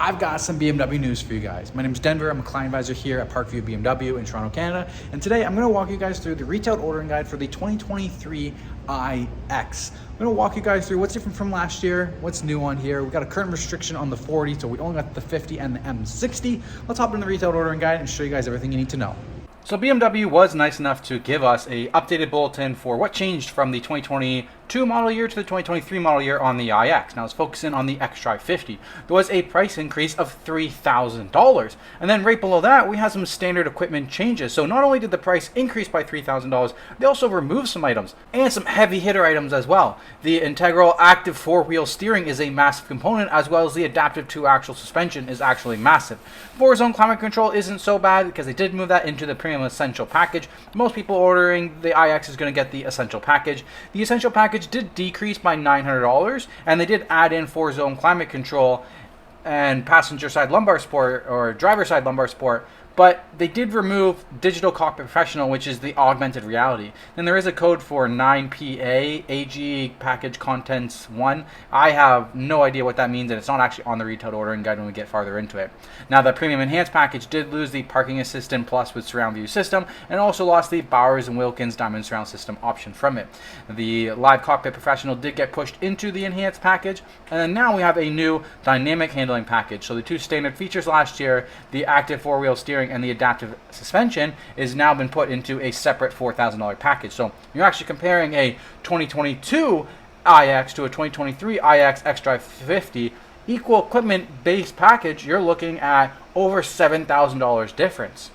I've got some BMW news for you guys. My name is Denver. I'm a client advisor here at Parkview BMW in Toronto, Canada. And today I'm going to walk you guys through the retail ordering guide for the 2023 iX. I'm going to walk you guys through what's different from last year, what's new on here. We've got a current restriction on the 40, so we only got the 50 and the M60. Let's hop into the retail ordering guide and show you guys everything you need to know. So BMW was nice enough to give us a updated bulletin for what changed from the 2022 model year to the 2023 model year on the iX. Now let's focus in on the xDrive 50. There was a price increase of $3,000. And then right below that, we had some standard equipment changes. So not only did the price increase by $3,000, they also removed some items and some heavy hitter items as well. The integral active four-wheel steering is a massive component, as well as the adaptive two-axle suspension is actually massive. Four-zone climate control isn't so bad because they did move that into the premium essential package. Most people ordering the iX is going to get the essential package. The essential package did decrease by $900, and they did add in four-zone climate control and passenger side lumbar support or driver side lumbar support, but they did remove Digital Cockpit Professional, which is the augmented reality. Then there is a code for 9PA AG Package Contents 1. I have no idea what that means, and it's not actually on the retail ordering guide when we get farther into it. Now, the Premium Enhanced package did lose the Parking Assistant Plus with Surround View system, and also lost the Bowers & Wilkins Diamond Surround System option from it. The Live Cockpit Professional did get pushed into the Enhanced package, and then now we have a new Dynamic Handling package. So the two standard features last year, the active four-wheel steering and the adaptive suspension, is now been put into a separate $4,000 package. So you're actually comparing a 2022 iX to a 2023 iX xDrive 50 equal equipment base package. You're looking at over $7,000 difference.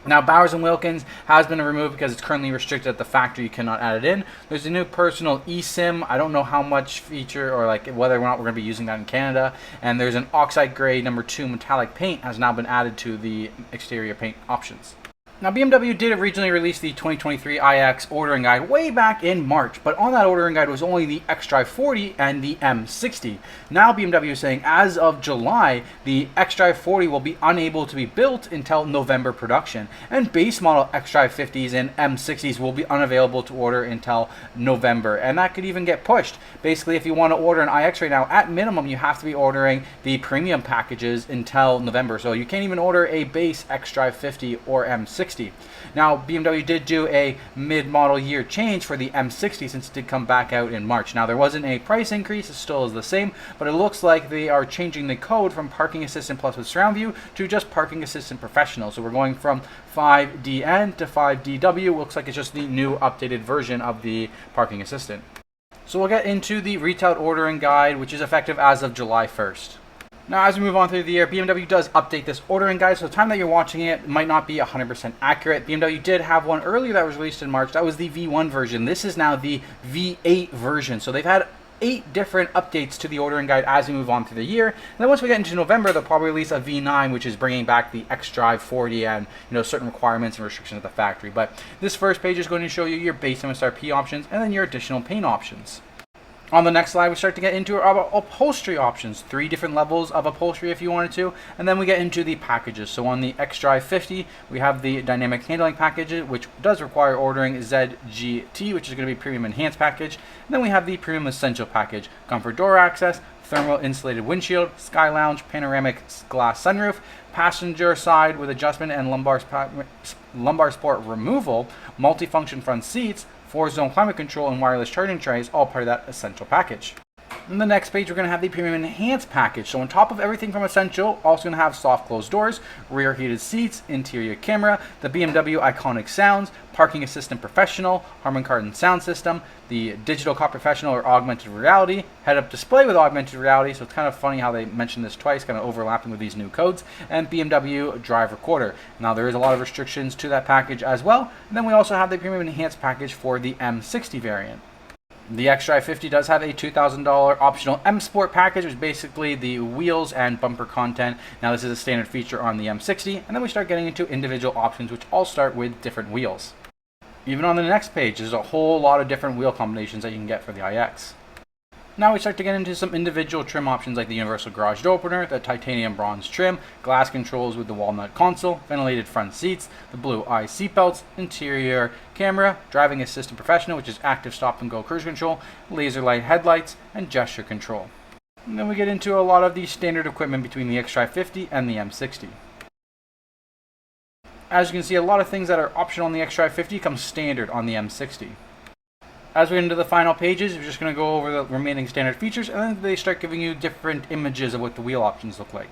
Now, Bowers & Wilkins has been removed because it's currently restricted at the factory. You cannot add it in. There's a new personal eSIM. I don't know how much feature or like whether or not we're going to be using that in Canada. And there's an oxide gray number 2 metallic paint has now been added to the exterior paint options. Now, BMW did originally release the 2023 iX ordering guide way back in March, but on that ordering guide was only the xDrive 40 and the M60. Now, BMW is saying as of July, the xDrive 40 will be unable to be built until November production, and base model xDrive 50s and M60s will be unavailable to order until November, and that could even get pushed. Basically, if you want to order an iX right now, at minimum, you have to be ordering the premium packages until November, so you can't even order a base xDrive 50 or M60. Now, BMW did do a mid-model year change for the M60 since it did come back out in March. Now, there wasn't a price increase, it still is the same, but it looks like they are changing the code from Parking Assistant Plus with Surround View to just Parking Assistant Professional. So we're going from 5DN to 5DW. Looks like it's just the new updated version of the Parking Assistant. So we'll get into the retail ordering guide, which is effective as of July 1st. Now, as we move on through the year, BMW does update this ordering guide, so the time that you're watching it might not be 100% accurate. BMW did have one earlier that was released in March. That was the V1 version. This is now the V8 version. So they've had 8 different updates to the ordering guide as we move on through the year. And then once we get into November, they'll probably release a V9, which is bringing back the xDrive 40 and certain requirements and restrictions at the factory. But this first page is going to show you your base MSRP options and then your additional paint options. On the next slide, we start to get into our upholstery options. 3 different levels of upholstery if you wanted to. And then we get into the packages. So on the xDrive 50, we have the dynamic handling package, which does require ordering ZGT, which is going to be premium enhanced package. And then we have the premium essential package. Comfort door access, thermal insulated windshield, sky lounge, panoramic glass sunroof, passenger side with adjustment and lumbar support removal, multifunction front seats, 4-zone climate control, and wireless charging trays, all part of that essential package. On the next page, we're going to have the Premium Enhanced package. So on top of everything from Essential, also going to have soft closed doors, rear heated seats, interior camera, the BMW Iconic Sounds, Parking Assistant Professional, Harman Kardon sound system, the Digital Cockpit Professional or augmented reality, head-up display with augmented reality, so it's kind of funny how they mentioned this twice, kind of overlapping with these new codes, and BMW Drive Recorder. Now, there is a lot of restrictions to that package as well, and then we also have the Premium Enhanced package for the M60 variant. The xDrive 50 does have a $2,000 optional M Sport package, which is basically the wheels and bumper content. Now, this is a standard feature on the M60, and then we start getting into individual options, which all start with different wheels. Even on the next page, there's a whole lot of different wheel combinations that you can get for the iX. Now we start to get into some individual trim options like the universal garage door opener, the titanium bronze trim, glass controls with the walnut console, ventilated front seats, the blue eye seatbelts, interior camera, driving assistant professional, which is active stop and go cruise control, laser light headlights, and gesture control. And then we get into a lot of the standard equipment between the xDrive 50 and the M60. As you can see, a lot of things that are optional on the xDrive 50 come standard on the M60. As we get into the final pages, we're just going to go over the remaining standard features, and then they start giving you different images of what the wheel options look like.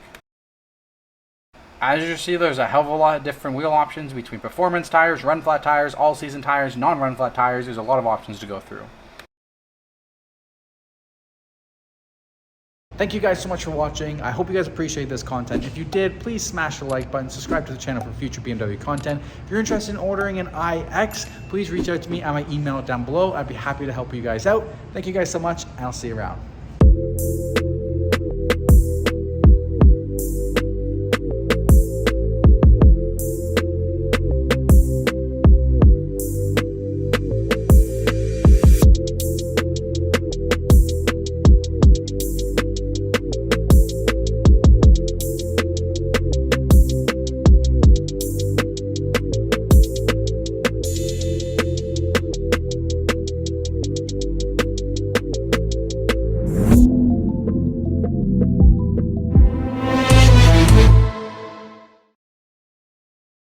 As you see, there's a hell of a lot of different wheel options between performance tires, run flat tires, all-season tires, non-run flat tires. There's a lot of options to go through. Thank you guys so much for watching. I hope you guys appreciate this content. If you did, please smash the like button, subscribe to the channel for future BMW content. If you're interested in ordering an iX, please reach out to me at my email down below. I'd be happy to help you guys out. Thank you guys so much, and I'll see you around.